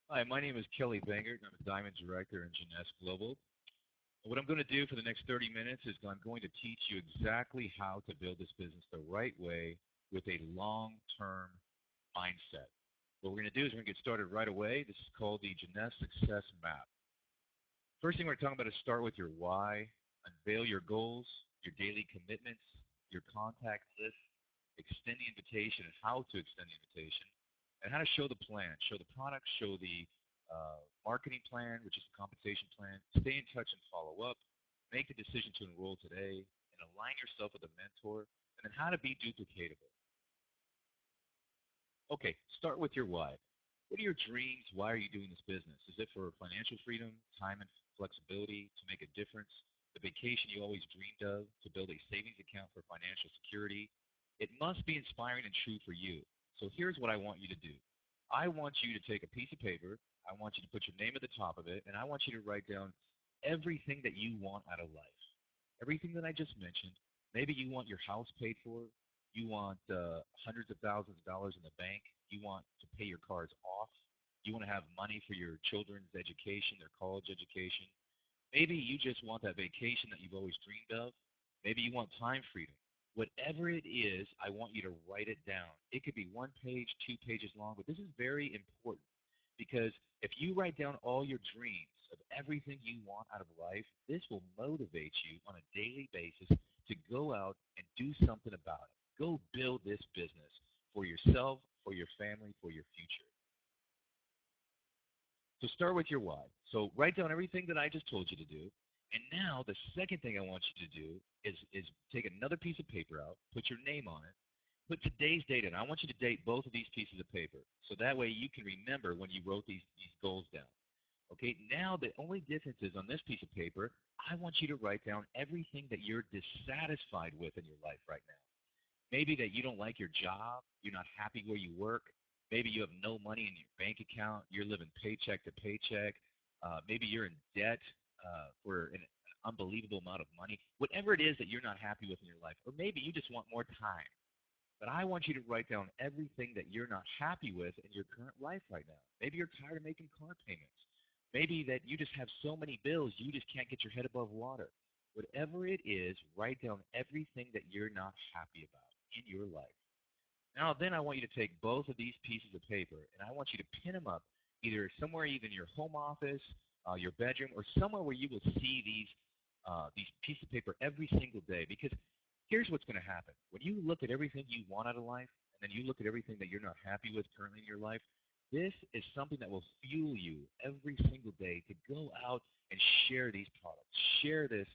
Hi, my name is Kelly Bengert, and I'm a Diamond Director in Jeunesse Global. What I'm going to do for the next 30 minutes is I'm going to teach you exactly how to build this business the right way with a long-term mindset. What we're going to do is we're going to get started right away. This is called the Jeunesse Success Map. First thing we're talking about is start with your why, unveil your goals, your daily commitments, your contact list, extend the invitation and how to extend the invitation, and how to show the plan, show the product, show the marketing plan, which is the compensation plan, stay in touch and follow up, make the decision to enroll today, and align yourself with a mentor, and then how to be duplicatable. Okay, start with your why. What are your dreams? Why are you doing this business? Is it for financial freedom, time and flexibility, to make a difference, the vacation you always dreamed of, to build a savings account for financial security? It must be inspiring and true for you. So here's what I want you to do. I want you to take a piece of paper, I want you to put your name at the top of it, and I want you to write down everything that you want out of life. Everything that I just mentioned. Maybe you want your house paid for, you want hundreds of thousands of dollars in the bank, you want to pay your cars off, you want to have money for your children's education, their college education. Maybe you just want that vacation that you've always dreamed of. Maybe you want time freedom. Whatever it is, I want you to write it down. It could be 1 page, 2 pages long, but this is very important because if you write down all your dreams of everything you want out of life, this will motivate you on a daily basis to go out and do something about it. Go build this business for yourself, for your family, for your future. So start with your why. So write down everything that I just told you to do. And now the second thing I want you to do is take another piece of paper out, put your name on it, put today's date in. I want you to date both of these pieces of paper. So that way you can remember when you wrote these goals down. Okay, now the only difference is on this piece of paper, I want you to write down everything that you're dissatisfied with in your life right now. Maybe that you don't like your job, you're not happy where you work, maybe you have no money in your bank account, you're living paycheck to paycheck, maybe you're in debt for an unbelievable amount of money, whatever it is that you're not happy with in your life, or maybe you just want more time. But I want you to write down everything that you're not happy with in your current life right now. Maybe you're tired of making car payments. Maybe that you just have so many bills you just can't get your head above water. Whatever it is, write down everything that you're not happy about in your life. Now then I want you to take both of these pieces of paper and I want you to pin them up either somewhere even in your home office, your bedroom, or somewhere where you will see these pieces of paper every single day. Because here's what's going to happen. When you look at everything you want out of life and then you look at everything that you're not happy with currently in your life, this is something that will fuel you every single day to go out and share these products, share this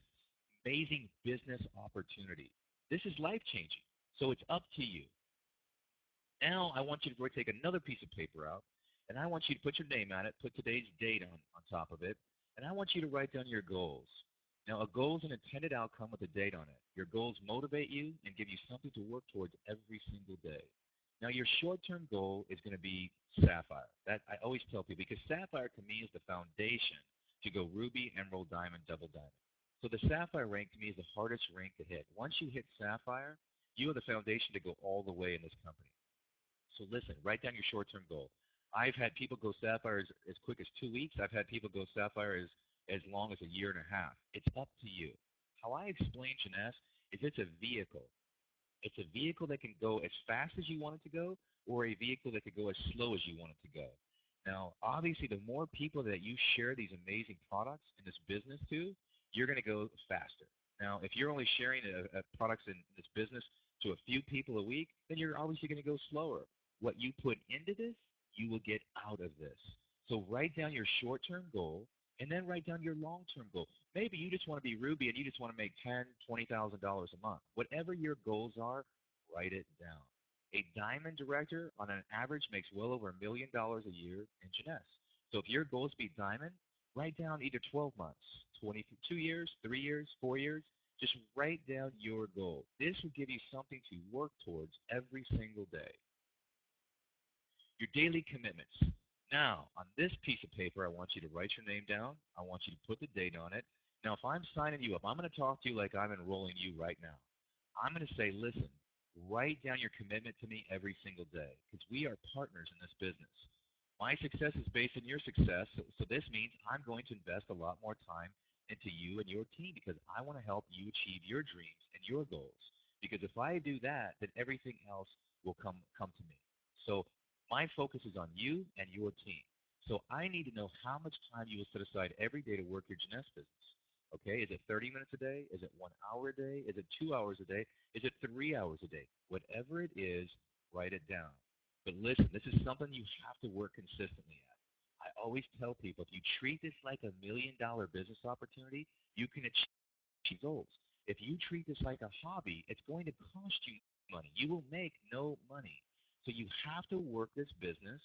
amazing business opportunity. This is life-changing, so it's up to you. Now I want you to take another piece of paper out, and I want you to put your name on it, put today's date on top of it, and I want you to write down your goals. Now, a goal is an intended outcome with a date on it. Your goals motivate you and give you something to work towards every single day. Now, your short-term goal is going to be Sapphire. That I always tell people, because Sapphire to me is the foundation to go Ruby, Emerald, Diamond, Double Diamond. So the Sapphire rank to me is the hardest rank to hit. Once you hit Sapphire, you have the foundation to go all the way in this company. So listen, write down your short-term goal. I've had people go Sapphire as quick as 2 weeks. I've had people go Sapphire as long as a year and a half. It's up to you. How I explain Jeunesse is it's a vehicle. It's a vehicle that can go as fast as you want it to go, or a vehicle that could go as slow as you want it to go. Now, obviously, the more people that you share these amazing products in this business to, you're going to go faster. Now, if you're only sharing products in this business to a few people a week, then you're obviously going to go slower. What you put into this, you will get out of this. So write down your short-term goal, and then write down your long-term goal. Maybe you just want to be Ruby and you just want to make $10,000, $20,000 a month. Whatever your goals are, write it down. A Diamond Director, on an average, makes well over $1 million a year in Jeunesse. So if your goal is to be Diamond, write down either 12 months, 22 years, 3 years, 4 years. Just write down your goal. This will give you something to work towards every single day. Your daily commitments. Now, on this piece of paper, I want you to write your name down. I want you to put the date on it. Now, if I'm signing you up, I'm going to talk to you like I'm enrolling you right now. I'm going to say, listen, write down your commitment to me every single day because we are partners in this business. My success is based on your success, so this means I'm going to invest a lot more time into you and your team because I want to help you achieve your dreams and your goals. Because if I do that, then everything else will come to me. So my focus is on you and your team. So I need to know how much time you will set aside every day to work your Jeunesse business. Okay, is it 30 minutes a day? Is it 1 hour a day? Is it 2 hours a day? Is it 3 hours a day? Whatever it is, write it down. But listen, this is something you have to work consistently at. I always tell people, if you treat this like $1 million business opportunity, you can achieve goals. If you treat this like a hobby, it's going to cost you money. You will make no money. So you have to work this business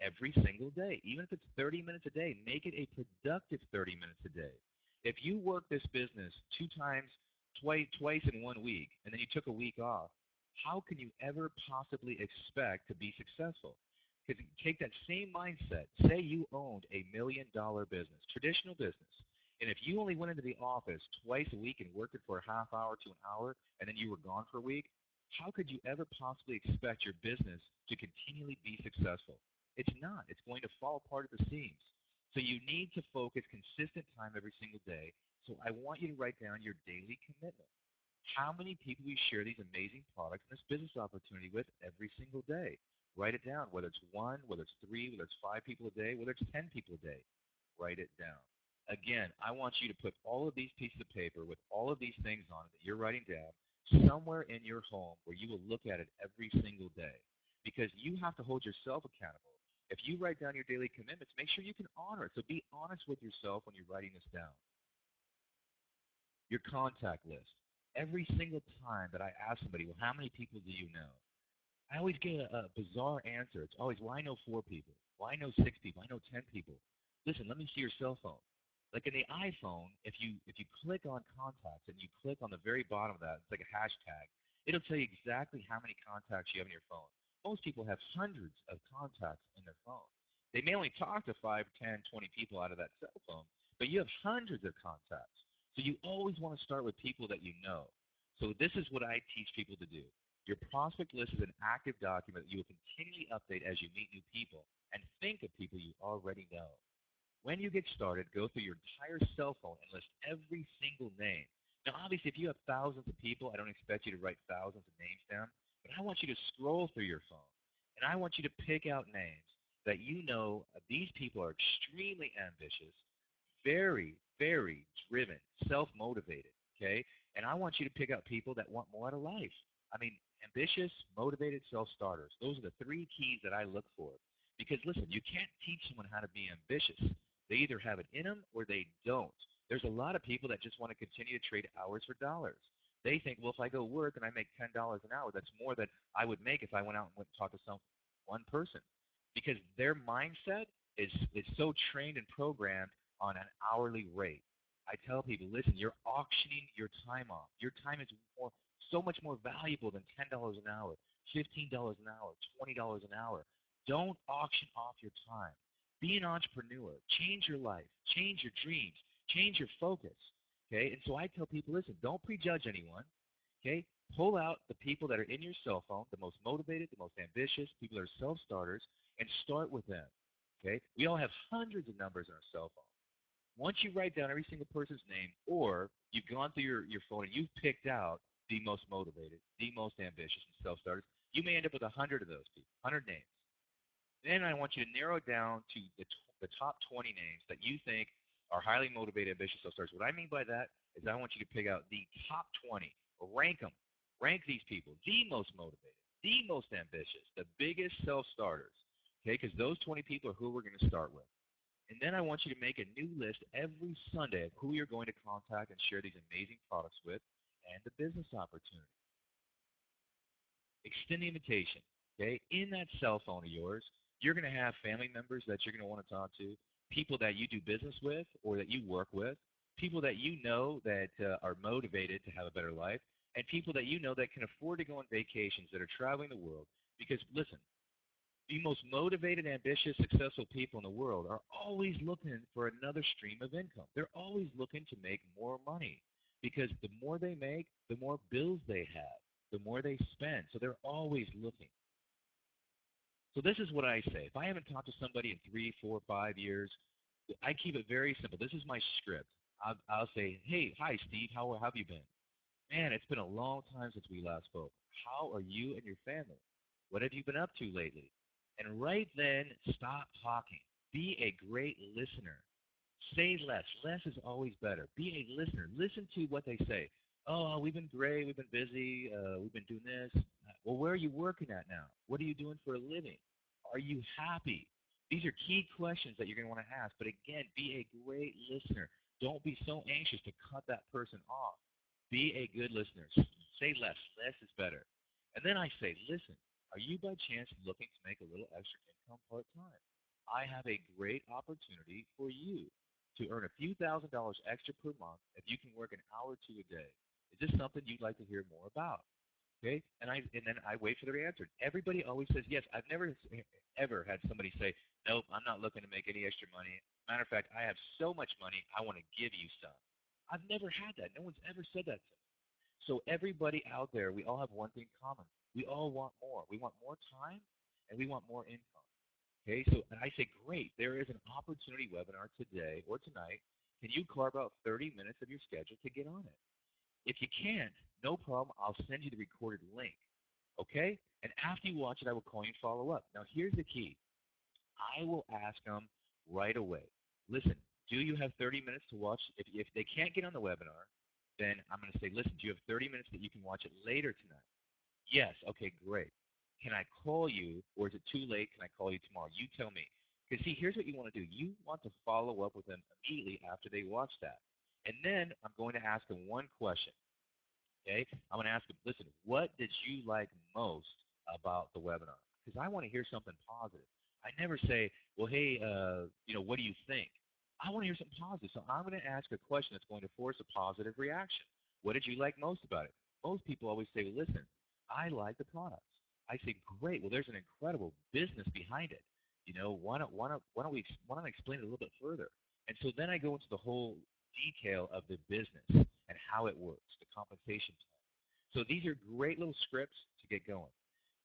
every single day. Even if it's 30 minutes a day, make it a productive 30 minutes a day. If you work this business twice in 1 week, and then you took a week off, how can you ever possibly expect to be successful? Because take that same mindset. Say you owned $1 million business, traditional business, and if you only went into the office twice a week and worked it for a half hour to an hour, and then you were gone for a week, how could you ever possibly expect your business to continually be successful? It's not. It's going to fall apart at the seams. So you need to focus consistent time every single day. So I want you to write down your daily commitment. How many people you share these amazing products and this business opportunity with every single day? Write it down, whether it's 1, whether it's 3, whether it's 5 people a day, whether it's 10 people a day. Write it down. Again, I want you to put all of these pieces of paper with all of these things on it that you're writing down somewhere in your home where you will look at it every single day, because you have to hold yourself accountable. If you write down your daily commitments, make sure you can honor it. So be honest with yourself when you're writing this down. Your contact list. Every single time that I ask somebody, well, how many people do you know? I always get a bizarre answer. It's always, well, I know 4 people. Well, I know 6 people. I know 10 people. Listen, let me see your cell phone. Like in the iPhone, if you click on contacts and you click on the very bottom of that, it's like a hashtag, it'll tell you exactly how many contacts you have in your phone. Most people have hundreds of contacts in their phone. They may only talk to 5, 10, 20 people out of that cell phone, but you have hundreds of contacts. So you always want to start with people that you know. So this is what I teach people to do. Your prospect list is an active document that you will continually update as you meet new people and think of people you already know. When you get started, go through your entire cell phone and list every single name. Now, obviously, if you have thousands of people, I don't expect you to write thousands of names down, but I want you to scroll through your phone, and I want you to pick out names that you know these people are extremely ambitious, very, very driven, self-motivated, okay? And I want you to pick out people that want more out of life. I mean, ambitious, motivated, self-starters. Those are the 3 keys that I look for. Because, listen, you can't teach someone how to be ambitious. They either have it in them or they don't. There's a lot of people that just want to continue to trade hours for dollars. They think, well, if I go work and I make $10 an hour, that's more than I would make if I went out and went and talked to one person. Because their mindset is so trained and programmed on an hourly rate. I tell people, listen, you're auctioning your time off. Your time is so much more valuable than $10 an hour, $15 an hour, $20 an hour. Don't auction off your time. Be an entrepreneur. Change your life. Change your dreams. Change your focus. Okay? And so I tell people, listen, don't prejudge anyone. Okay? Pull out the people that are in your cell phone, the most motivated, the most ambitious, people that are self-starters, and start with them. Okay? We all have hundreds of numbers on our cell phone. Once you write down every single person's name, or you've gone through your phone and you've picked out the most motivated, the most ambitious, and self-starters, you may end up with 100 of those people, 100 names. Then I want you to narrow down to the top 20 names that you think are highly motivated, ambitious self-starters. What I mean by that is I want you to pick out the top 20, rank them. Rank these people, the most motivated, the most ambitious, the biggest self-starters, okay, because those 20 people are who we're going to start with. And then I want you to make a new list every Sunday of who you're going to contact and share these amazing products with and the business opportunity. Extend the invitation, okay? In that cell phone of yours, you're going to have family members that you're going to want to talk to, people that you do business with or that you work with, people that you know that are motivated to have a better life, and people that you know that can afford to go on vacations, that are traveling the world. Because, listen, the most motivated, ambitious, successful people in the world are always looking for another stream of income. They're always looking to make more money, because the more they make, the more bills they have, the more they spend. So they're always looking. So this is what I say. If I haven't talked to somebody in 3, 4, 5 years, I keep it very simple. This is my script. I'll say, hey, hi, Steve. How have you been? Man, it's been a long time since we last spoke. How are you and your family? What have you been up to lately? And right then, stop talking. Be a great listener. Say less. Less is always better. Be a listener. Listen to what they say. Oh, we've been great. We've been busy. We've been doing this. Well, where are you working at now? What are you doing for a living? Are you happy? These are key questions that you're going to want to ask. But again, be a great listener. Don't be so anxious to cut that person off. Be a good listener. Say less. Less is better. And then I say, listen, are you by chance looking to make a little extra income part-time? I have a great opportunity for you to earn a few $1,000s extra per month if you can work an hour or two a day. Is this something you'd like to hear more about? Okay, and then I wait for their answer. Everybody always says yes. I've never ever had somebody say, nope, I'm not looking to make any extra money. Matter of fact, I have so much money, I want to give you some. I've never had that. No one's ever said that to me. So everybody out there, we all have one thing common. We all want more. We want more time, and we want more income. Okay, so and I say, great, there is an opportunity webinar today or tonight. Can you carve out 30 minutes of your schedule to get on it? If you can't, no problem. I'll send you the recorded link. Okay? And after you watch it, I will call you and follow up. Now, here's the key. I will ask them right away. Listen, do you have 30 minutes to watch? If they can't get on the webinar, then I'm going to say, listen, do you have 30 minutes that you can watch it later tonight? Yes. Okay, great. Can I call you, or is it too late? Can I call you tomorrow? You tell me. Because, see, here's what you want to do. You want to follow up with them immediately after they watch that. And then I'm going to ask them one question. Okay? I'm going to ask them, listen, what did you like most about the webinar? Because I want to hear something positive. I never say, well, hey, what do you think? I want to hear something positive. So I'm going to ask a question that's going to force a positive reaction. What did you like most about it? Most people always say, well, listen, I like the products. I say, great. Well, there's an incredible business behind it. Why don't I explain it a little bit further? And so then I go into the whole detail of the business and how it works, the compensation plan. So these are great little scripts to get going.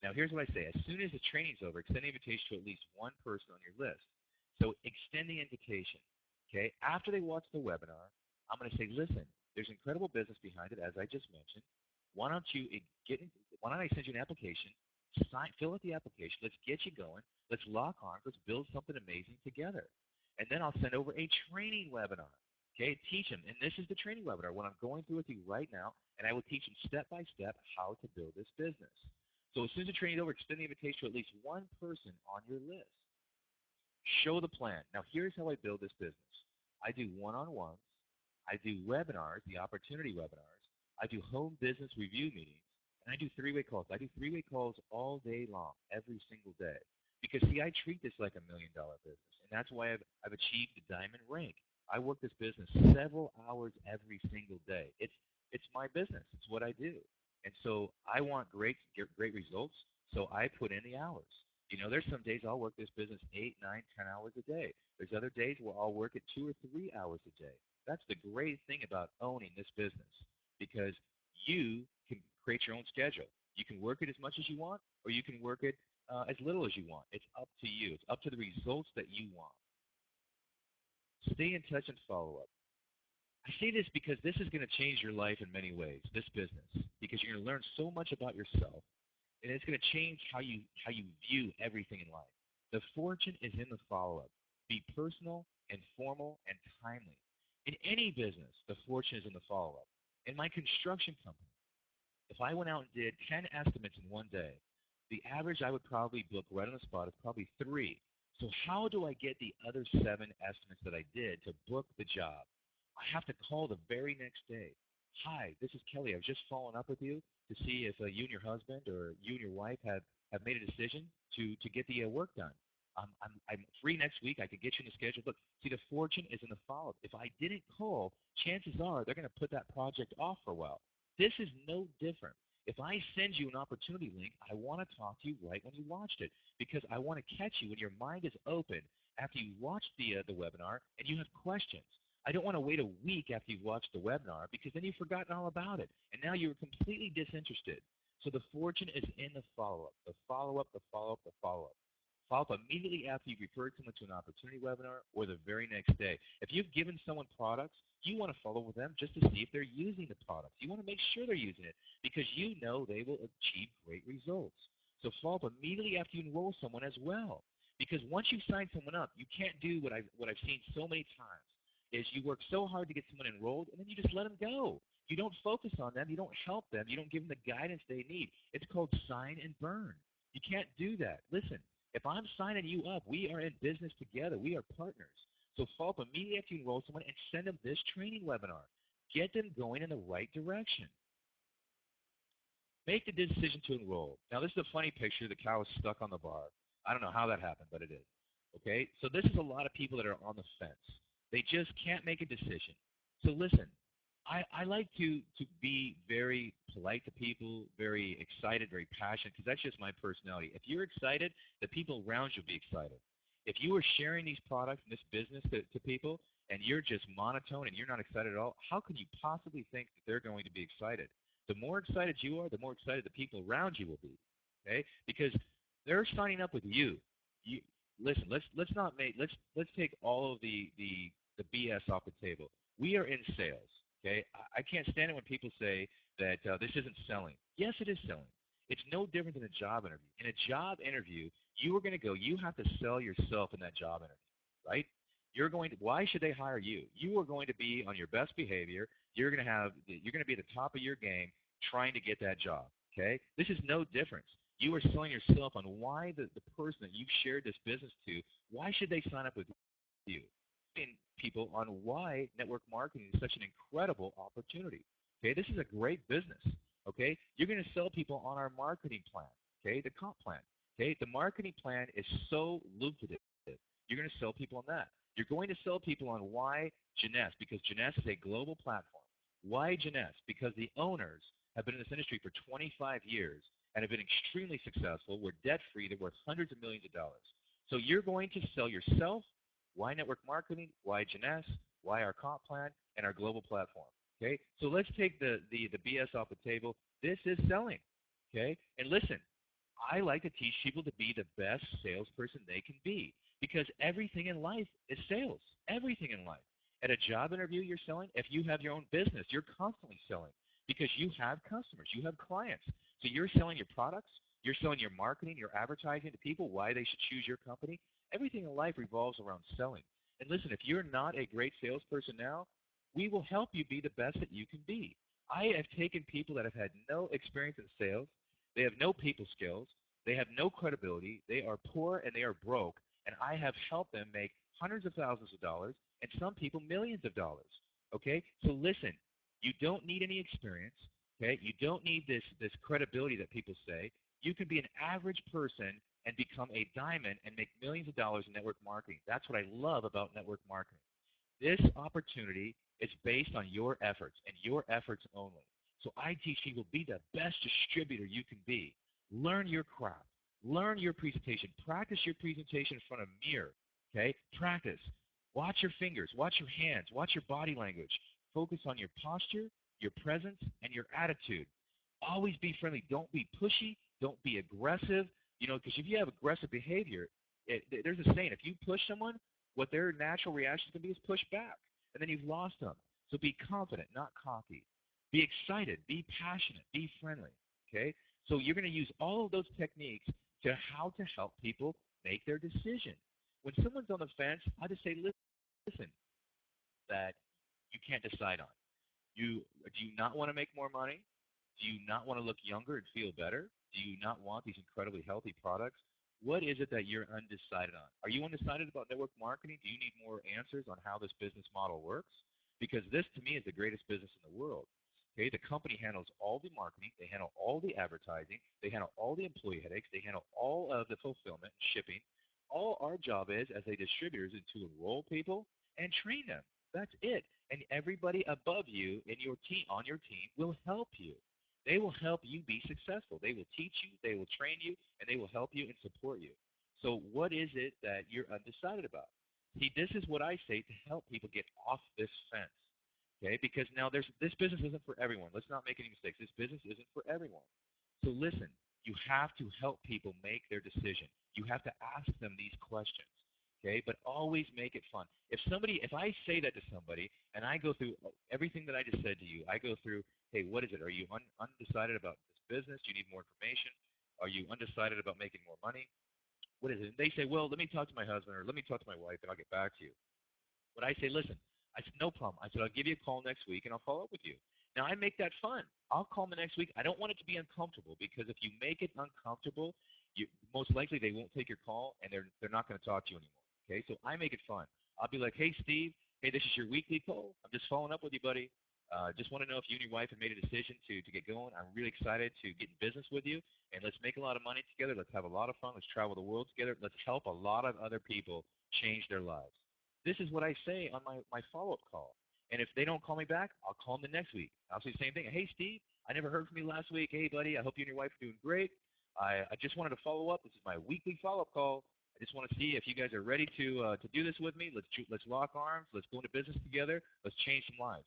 Now, here's what I say. As soon as the training's over, extend the invitation to at least one person on your list. So extend the invitation. Okay? After they watch the webinar, I'm going to say, listen, there's incredible business behind it, as I just mentioned. Why don't I send you an application, fill out the application, let's get you going, let's lock arms, let's build something amazing together. And then I'll send over a training webinar. Okay, teach them. And this is the training webinar, what I'm going through with you right now, and I will teach them step by step how to build this business. So as soon as the training is over, extend the invitation to at least one person on your list. Show the plan. Now, here's how I build this business. I do one-on-ones. I do webinars, the opportunity webinars. I do home business review meetings, and I do three-way calls. I do three-way calls all day long, every single day. Because, see, I treat this like $1 million business, and that's why I've achieved the diamond rank. I work this business several hours every single day. It's my business. It's what I do. And so I want great results, so I put in the hours. There's some days I'll work this business 8, 9, 10 hours a day. There's other days where I'll work it 2 or 3 hours a day. That's the great thing about owning this business, because you can create your own schedule. You can work it as much as you want, or you can work it as little as you want. It's up to you. It's up to the results that you want. Stay in touch and follow up. I say this because this is going to change your life in many ways, this business, because you're going to learn so much about yourself, and it's going to change how you view everything in life. The fortune is in the follow-up. Be personal, informal, and timely. In any business, the fortune is in the follow-up. In my construction company, if I went out and did 10 estimates in one day, the average I would probably book right on the spot is probably 3. So how do I get the other 7 estimates that I did to book the job? I have to call the very next day. Hi, this is Kelly. I've just following up with you to see if you and your husband or you and your wife have made a decision to get the work done. I'm free next week. I could get you in the schedule. But see, the fortune is in the follow-up. If I didn't call, chances are they're going to put that project off for a while. This is no different. If I send you an opportunity link, I want to talk to you right when you watched it, because I want to catch you when your mind is open after you watched the webinar and you have questions. I don't want to wait a week after you've watched the webinar, because then you've forgotten all about it, and now you're completely disinterested. So the fortune is in the follow-up, the follow-up, the follow-up, the follow-up. Follow up immediately after you've referred someone to an opportunity webinar or the very next day. If you've given someone products, you want to follow with them just to see if they're using the products. You want to make sure they're using it because you know they will achieve great results. So follow up immediately after you enroll someone as well. Because once you've signed someone up, you can't do what I've seen so many times, is you work so hard to get someone enrolled and then you just let them go. You don't focus on them. You don't help them. You don't give them the guidance they need. It's called sign and burn. You can't do that. Listen, if I'm signing you up, we are in business together. We are partners. So follow up immediately after you enroll someone and send them this training webinar. Get them going in the right direction. Make the decision to enroll. Now, this is a funny picture. The cow is stuck on the bar. I don't know how that happened, but it is. Okay? So this is a lot of people that are on the fence. They just can't make a decision. So listen, I like to be very polite to people, very excited, very passionate, because that's just my personality. If you're excited, the people around you will be excited. If you are sharing these products and this business to people and you're just monotone and you're not excited at all, how can you possibly think that they're going to be excited? The more excited you are, the more excited the people around you will be. Okay? Because they're signing up with you. Listen, let's take all of the BS off the table. We are in sales. Okay? I can't stand it when people say that this isn't selling. Yes, it is selling. It's no different than a job interview. In a job interview, you are going to go, you have to sell yourself in that job interview, right? Why should they hire you? You are going to be on your best behavior. You're going to be at the top of your game trying to get that job, okay? This is no difference. You are selling yourself on why the person that you've shared this business to, why should they sign up with you? And people on why network marketing is such an incredible opportunity. Okay, this is a great business. Okay, you're going to sell people on our marketing plan. Okay, the comp plan. Okay, the marketing plan is so lucrative. You're going to sell people on that. You're going to sell people on why Jeunesse, because Jeunesse is a global platform. Why Jeunesse? Because the owners have been in this industry for 25 years and have been extremely successful. We're debt-free. They're worth hundreds of millions of dollars. So you're going to sell yourself. Why network marketing? Why Jeunesse? Why our comp plan and our global platform? Okay, so let's take the BS off the table. This is selling. Okay, and listen, I like to teach people to be the best salesperson they can be because everything in life is sales. Everything in life. At a job interview, you're selling. If you have your own business, you're constantly selling because you have customers, you have clients. So you're selling your products, you're selling your marketing, your advertising to people, why they should choose your company. Everything in life revolves around selling. And listen, if you're not a great salesperson now, we will help you be the best that you can be. I have taken people that have had no experience in sales, they have no people skills, they have no credibility, they are poor and they are broke, and I have helped them make hundreds of thousands of dollars and some people millions of dollars. Okay? So listen, you don't need any experience. Okay? You don't need this credibility that people say. You can be an average person and become a diamond and make millions of dollars in network marketing. That's what I love about network marketing. This opportunity is based on your efforts and your efforts only. So I teach people be the best distributor you can be. Learn your craft. Learn your presentation. Practice your presentation in front of a mirror. Okay? Practice. Watch your fingers. Watch your hands. Watch your body language. Focus on your posture, your presence, and your attitude. Always be friendly. Don't be pushy. Don't be aggressive. You know, because if you have aggressive behavior, there's a saying, if you push someone, what their natural reaction can be is push back, and then you've lost them. So be confident, not cocky. Be excited. Be passionate. Be friendly. Okay? So you're going to use all of those techniques to how to help people make their decision. When someone's on the fence, I just say, listen, that you can't decide on. Do you not want to make more money? Do you not want to look younger and feel better? Do you not want these incredibly healthy products? What is it that you're undecided on? Are you undecided about network marketing? Do you need more answers on how this business model works? Because this, to me, is the greatest business in the world. Okay, the company handles all the marketing. They handle all the advertising. They handle all the employee headaches. They handle all of the fulfillment and shipping. All our job is, as a distributor, is to enroll people and train them. That's it. And everybody above you in your team, on your team, will help you. They will help you be successful. They will teach you, they will train you, and they will help you and support you. So what is it that you're undecided about? See, this is what I say to help people get off this fence. Okay? Because now this business isn't for everyone. Let's not make any mistakes. This business isn't for everyone. So listen, You have to help people make their decision. You have to ask them these questions, okay? But always make it fun. If I say that to somebody and I go through everything that I just said to you, I go through, hey, what is it? Are you undecided about this business? Do you need more information? Are you undecided about making more money? What is it? And they say, well, let me talk to my husband or let me talk to my wife and I'll get back to you. But I say, listen, I said, no problem. I said, I'll give you a call next week and I'll follow up with you. Now, I make that fun. I'll call them next week. I don't want it to be uncomfortable because if you make it uncomfortable, most likely they won't take your call and they're not going to talk to you anymore. Okay, so I make it fun. I'll be like, hey, Steve, hey, this is your weekly call. I'm just following up with you, buddy. Just want to know if you and your wife have made a decision to get going. I'm really excited to get in business with you, and let's make a lot of money together. Let's have a lot of fun. Let's travel the world together. Let's help a lot of other people change their lives. This is what I say on my follow-up call. And if they don't call me back, I'll call them the next week. I'll say the same thing. Hey, Steve, I never heard from you last week. Hey, buddy, I hope you and your wife are doing great. I just wanted to follow up. This is my weekly follow-up call. I just want to see if you guys are ready to do this with me. Let's lock arms. Let's go into business together. Let's change some lives.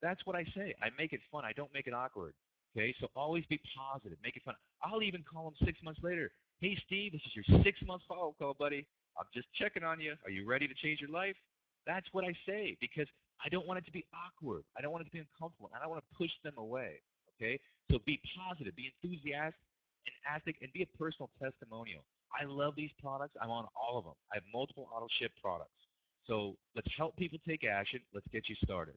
That's what I say. I make it fun. I don't make it awkward. Okay, so always be positive. Make it fun. I'll even call them 6 months later. Hey, Steve, this is your 6-month follow-up call, buddy. I'm just checking on you. Are you ready to change your life? That's what I say because I don't want it to be awkward. I don't want it to be uncomfortable. I don't want to push them away. Okay, so be positive, be enthusiastic, and be a personal testimonial. I love these products. I'm on all of them. I have multiple auto ship products. So let's help people take action. Let's get you started.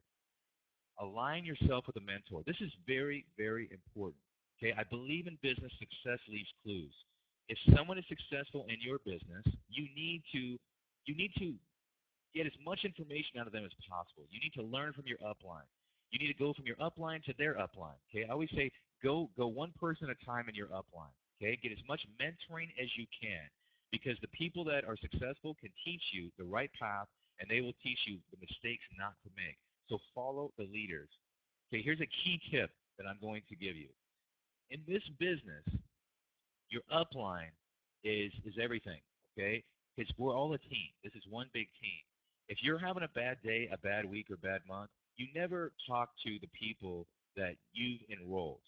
Align yourself with a mentor. This is very, very important. Okay, I believe in business success leaves clues. If someone is successful in your business, you need to get as much information out of them as possible. You need to learn from your upline. You need to go from your upline to their upline. Okay, I always say go one person at a time in your upline. Okay, get as much mentoring as you can because the people that are successful can teach you the right path and they will teach you the mistakes not to make. So follow the leaders. Okay, here's a key tip that I'm going to give you. In this business, your upline is everything, okay? Because we're all a team. This is one big team. If you're having a bad day, a bad week, or bad month, you never talk to the people that you've enrolled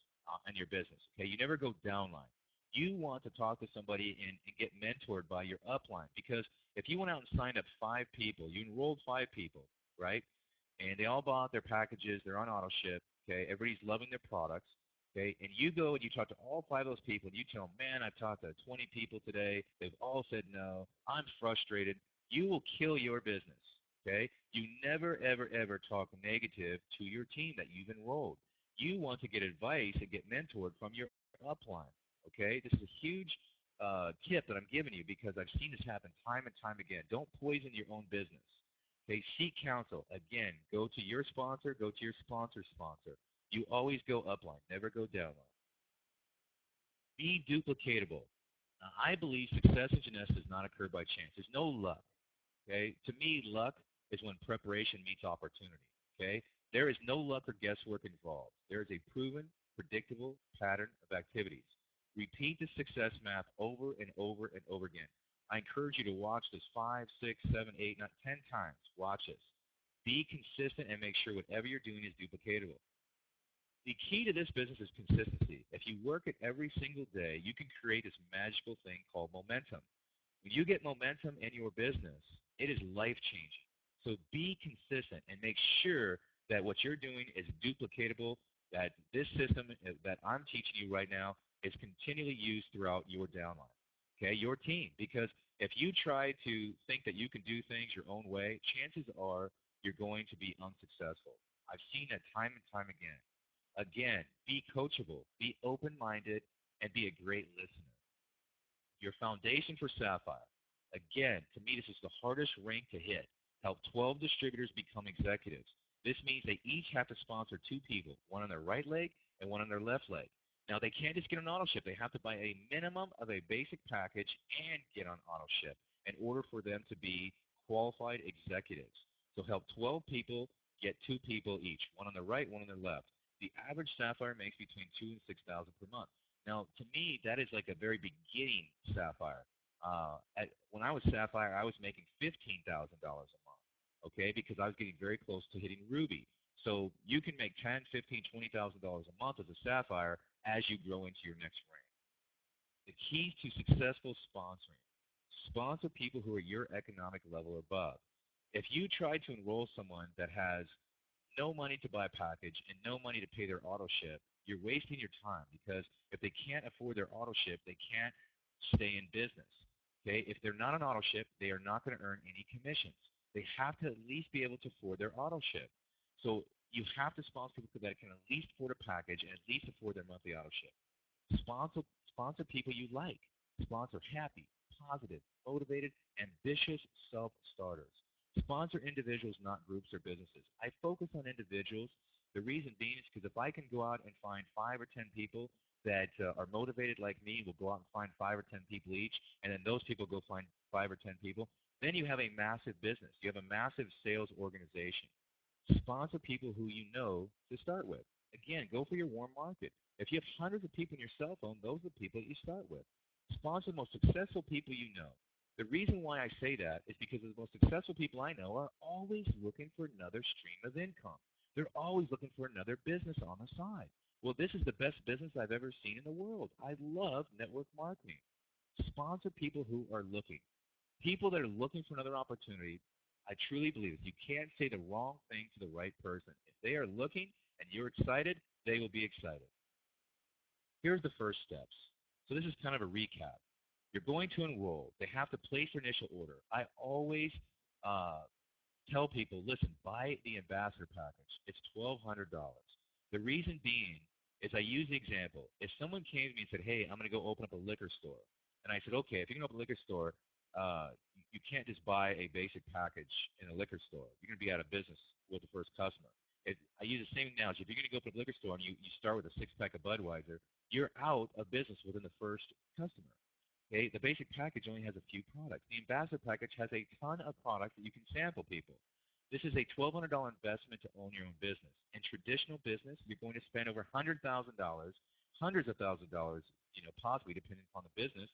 in your business, okay? You never go downline. You want to talk to somebody and get mentored by your upline because if you went out and signed up 5 people, you enrolled 5 people, right? And they all bought their packages. They're on auto ship, okay? Everybody's loving their products. Okay, and you go and you talk to all 5 of those people, and you tell them, man, I've talked to 20 people today. They've all said no. I'm frustrated. You will kill your business, okay? You never, ever, ever talk negative to your team that you've enrolled. You want to get advice and get mentored from your upline, okay? This is a huge tip that I'm giving you because I've seen this happen time and time again. Don't poison your own business, okay? Seek counsel. Again, go to your sponsor, go to your sponsor's sponsor. You always go upline, never go downline. Be duplicatable. Now, I believe success in Janessa does not occur by chance. There's no luck. Okay? To me, luck is when preparation meets opportunity. Okay? There is no luck or guesswork involved. There is a proven, predictable pattern of activities. Repeat the success map over and over and over again. I encourage you to watch this 5, 6, 7, 8, not 10 times. Watch this. Be consistent and make sure whatever you're doing is duplicatable. The key to this business is consistency. If you work it every single day, you can create this magical thing called momentum. When you get momentum in your business, it is life-changing. So be consistent and make sure that what you're doing is duplicatable, that this system that I'm teaching you right now is continually used throughout your downline, okay, your team. Because if you try to think that you can do things your own way, chances are you're going to be unsuccessful. I've seen that time and time again. Again, be coachable, be open-minded, and be a great listener. Your foundation for Sapphire. Again, to me, this is the hardest rank to hit. Help 12 distributors become executives. This means they each have to sponsor 2 people, one on their right leg and one on their left leg. Now, they can't just get on auto ship. They have to buy a minimum of a basic package and get on auto ship in order for them to be qualified executives. So help 12 people get 2 people each, one on the right, one on their left. The average Sapphire makes between $2,000 and $6,000 per month. Now, to me, that is like a very beginning Sapphire. When I was Sapphire, I was making $15,000 a month, okay, because I was getting very close to hitting Ruby. So you can make $10,000, $15,000, $20,000 a month as a Sapphire as you grow into your next rank. The keys to successful sponsoring. Sponsor people who are your economic level or above. If you try to enroll someone that has no money to buy a package and no money to pay their auto ship, you're wasting your time, because if they can't afford their auto ship, they can't stay in business. Okay? If they're not an auto ship, they are not going to earn any commissions. They have to at least be able to afford their auto ship. So you have to sponsor people that can at least afford a package and at least afford their monthly auto ship. Sponsor people you like. Sponsor happy, positive, motivated, ambitious self-starters. Sponsor individuals, not groups or businesses. I focus on individuals. The reason being is because if I can go out and find 5 or 10 people that are motivated like me, will go out and find 5 or 10 people each, and then those people go find 5 or 10 people, then you have a massive business. You have a massive sales organization. Sponsor people who you know to start with. Again, go for your warm market. If you have hundreds of people in your cell phone, those are the people that you start with. Sponsor the most successful people you know. The reason why I say that is because the most successful people I know are always looking for another stream of income. They're always looking for another business on the side. Well, this is the best business I've ever seen in the world. I love network marketing. Sponsor people who are looking. People that are looking for another opportunity, I truly believe you can't say the wrong thing to the right person. If they are looking and you're excited, they will be excited. Here's the first steps. So this is kind of a recap. You're going to enroll. They have to place their initial order. I always tell people, listen, buy the ambassador package. It's $1,200. The reason being is I use the example. If someone came to me and said, hey, I'm going to go open up a liquor store, and I said, okay, if you're going to open a liquor store, you can't just buy a basic package in a liquor store. You're going to be out of business with the first customer. I use the same analogy. If you're going to go open a liquor store and you start with a 6-pack of Budweiser, you're out of business within the first customer. Okay? The basic package only has a few products. The ambassador package has a ton of products that you can sample people. This is a $1,200 investment to own your own business. In traditional business, you're going to spend over $100,000, hundreds of thousands of dollars, possibly depending upon the business,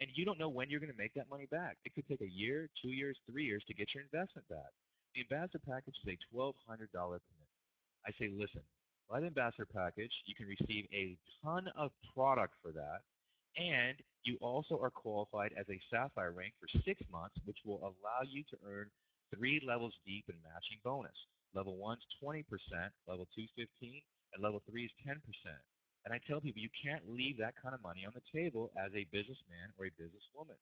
and you don't know when you're going to make that money back. It could take a year, 2 years, 3 years to get your investment back. The ambassador package is a $1,200 commitment. I say, listen, buy the ambassador package. You can receive a ton of product for that, and you also are qualified as a sapphire rank for 6 months, which will allow you to earn 3 levels deep in matching bonus. Level 1 is 20%, level 2 is 15%, and level 3 is 10%. And I tell people you can't leave that kind of money on the table as a businessman or a businesswoman.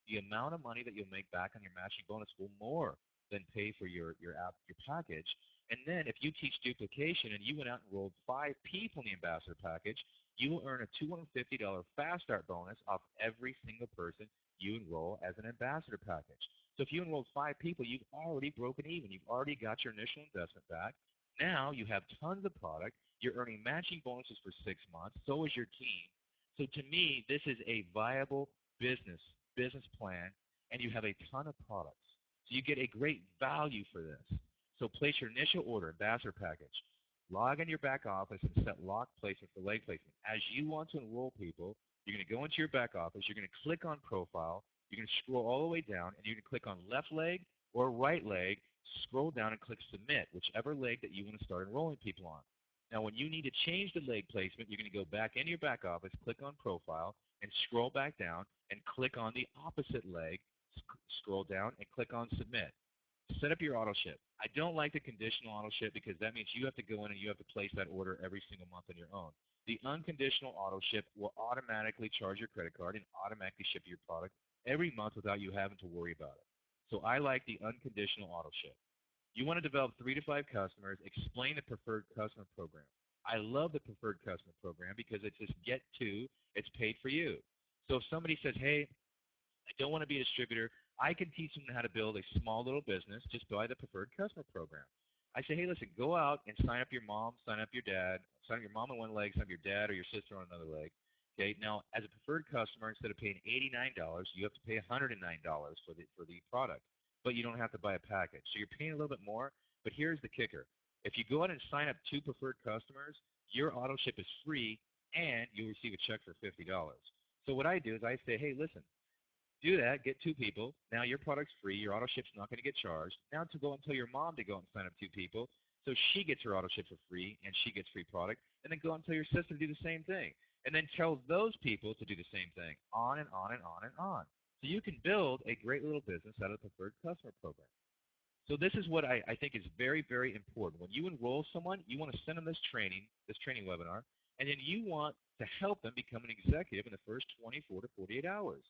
The amount of money that you'll make back on your matching bonus will more than pay for your package. And then if you teach duplication and you went out and enrolled 5 people in the ambassador package, you will earn a $250 fast start bonus off every single person you enroll as an ambassador package. So if you enrolled 5 people, you've already broken even. You've already got your initial investment back. Now you have tons of product. You're earning matching bonuses for 6 months. So is your team. So to me, this is a viable business plan, and you have a ton of products. So you get a great value for this. So place your initial order, ambassador package. Log in your back office and set lock placement for leg placement. As you want to enroll people, you're going to go into your back office. You're going to click on profile. You're going to scroll all the way down, and you're going to click on left leg or right leg. Scroll down and click submit, whichever leg that you want to start enrolling people on. Now, when you need to change the leg placement, you're going to go back into your back office, click on profile, and scroll back down and click on the opposite leg. Scroll down and click on submit. Set up your auto ship. I don't like the conditional auto ship because that means you have to go in and you have to place that order every single month on your own. The unconditional auto ship will automatically charge your credit card and automatically ship your product every month without you having to worry about it. So I like the unconditional auto ship. You want to develop 3 to 5 customers. Explain the preferred customer program. I love the preferred customer program because it's just get to, it's paid for you. So if somebody says, hey, I don't want to be a distributor, I can teach them how to build a small little business just by the preferred customer program. I say, hey, listen, go out and sign up your mom, sign up your dad, sign up your mom on one leg, sign up your dad or your sister on another leg. Okay, now as a preferred customer, instead of paying $89, you have to pay $109 for the product, but you don't have to buy a package. So you're paying a little bit more, but here's the kicker. If you go out and sign up 2 preferred customers, your auto ship is free and you'll receive a check for $50. So what I do is I say, hey, listen, do that, get 2 people. Now your product's free. Your auto ship's not going to get charged. Now to go and tell your mom to go and sign up 2 people so she gets her auto ship for free and she gets free product. And then go and tell your sister to do the same thing. and then tell those people to do the same thing, on and on and on and on. So you can build a great little business out of the preferred customer program. So this is what I think is very, very important. When you enroll someone, you want to send them this training webinar, and then you want to help them become an executive in the first 24 to 48 hours.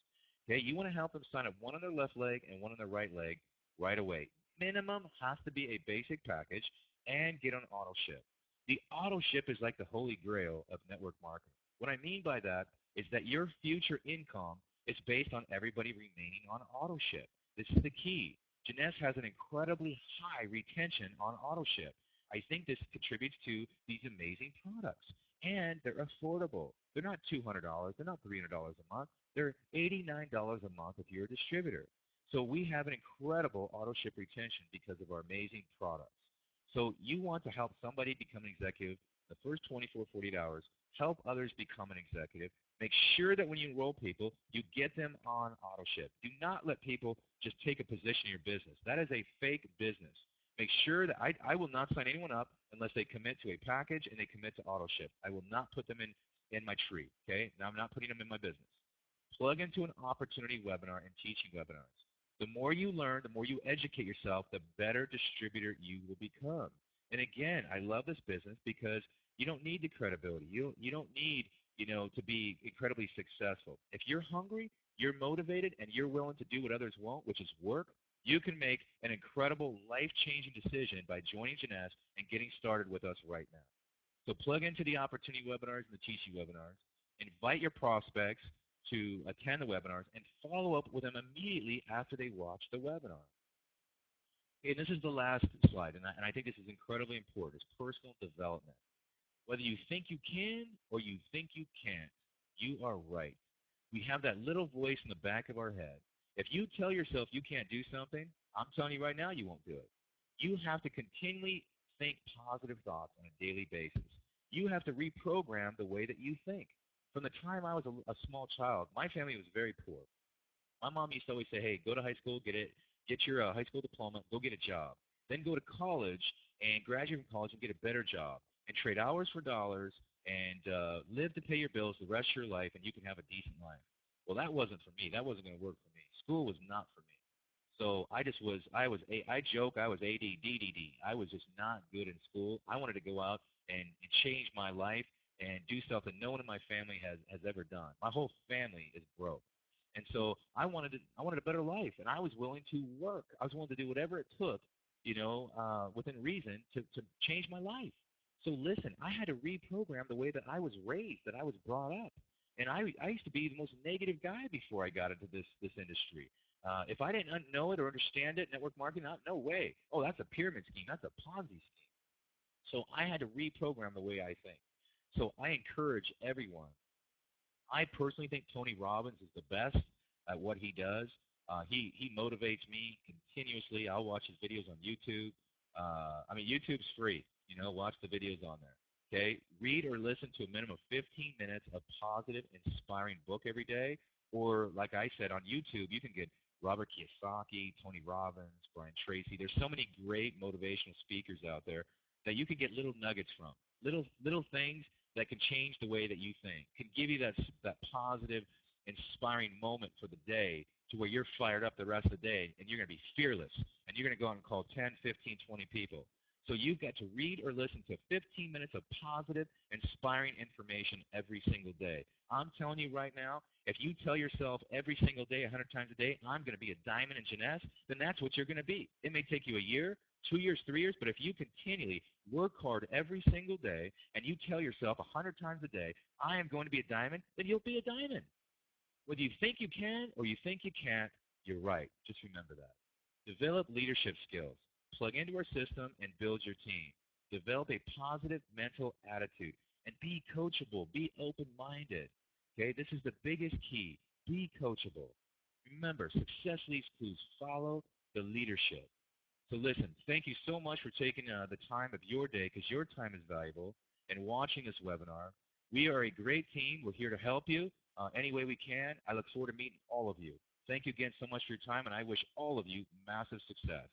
Okay, you want to help them sign up one on their left leg and one on their right leg right away. Minimum has to be a basic package and get on auto ship. The auto ship is like the holy grail of network marketing. What I mean by that is that your future income is based on everybody remaining on auto ship. This is the key. Janess has an incredibly high retention on auto ship. I think this contributes to these amazing products. And they're affordable. They're not $200. They're not $300 a month. They're $89 a month if you're a distributor. So we have an incredible auto ship retention because of our amazing products. So you want to help somebody become an executive the first 24, 48 hours, help others become an executive. Make sure that when you enroll people, you get them on auto ship. Do not let people just take a position in your business. That is a fake business. Make sure that I will not sign anyone up unless they commit to a package and they commit to auto ship. I will not put them in my tree, okay? Now I'm not putting them in my business. Plug into an opportunity webinar and teaching webinars. The more you learn, the more you educate yourself, the better distributor you will become. And again, I love this business because you don't need the credibility. You don't need, to be incredibly successful. If you're hungry, you're motivated, and you're willing to do what others won't, which is work, you can make an incredible life-changing decision by joining Janess and getting started with us right now. So plug into the opportunity webinars and the teaching webinars. Invite your prospects to attend the webinars and follow up with them immediately after they watch the webinar. Okay, and this is the last slide, and I think this is incredibly important. It's personal development. Whether you think you can or you think you can't, you are right. We have that little voice in the back of our head. If you tell yourself you can't do something, I'm telling you right now you won't do it. You have to continually think positive thoughts on a daily basis. You have to reprogram the way that you think. From the time I was a small child, my family was very poor. My mom used to always say, hey, go to high school, get your high school diploma, go get a job. Then go to college and graduate from college and get a better job and trade hours for dollars and live to pay your bills the rest of your life, and you can have a decent life. Well, that wasn't for me. That wasn't going to work for me. School was not for me. So I joke, I was ADDD. I was just not good in school. I wanted to go out and change my life and do something no one in my family has ever done. My whole family is broke. And so I wanted a better life, and I was willing to work. I was willing to do whatever it took, within reason to change my life. So listen, I had to reprogram the way that I was raised, that I was brought up. And I used to be the most negative guy before I got into this industry. If I didn't know it or understand it, network marketing, no way. Oh, that's a pyramid scheme. That's a Ponzi scheme. So I had to reprogram the way I think. So I encourage everyone. I personally think Tony Robbins is the best at what he does. He motivates me continuously. I'll watch his videos on YouTube. YouTube's free. Watch the videos on there. Okay? Read or listen to a minimum of 15 minutes of positive, inspiring book every day. Or, like I said, on YouTube, you can get Robert Kiyosaki, Tony Robbins, Brian Tracy. There's so many great motivational speakers out there that you can get little nuggets from, little things that can change the way that you think, can give you that positive, inspiring moment for the day to where you're fired up the rest of the day and you're going to be fearless and you're going to go out and call 10, 15, 20 people. So you've got to read or listen to 15 minutes of positive, inspiring information every single day. I'm telling you right now, if you tell yourself every single day, 100 times a day, I'm going to be a diamond in Janess, then that's what you're going to be. It may take you a year, 2 years, 3 years, but if you continually work hard every single day and you tell yourself 100 times a day, I am going to be a diamond, then you'll be a diamond. Whether you think you can or you think you can't, you're right. Just remember that. Develop leadership skills. Plug into our system and build your team. Develop a positive mental attitude and be coachable. Be open-minded. Okay, this is the biggest key. Be coachable. Remember, success leaves clues. Follow the leadership. So listen, thank you so much for taking the time of your day, because your time is valuable, and watching this webinar. We are a great team. We're here to help you any way we can. I look forward to meeting all of you. Thank you again so much for your time, and I wish all of you massive success.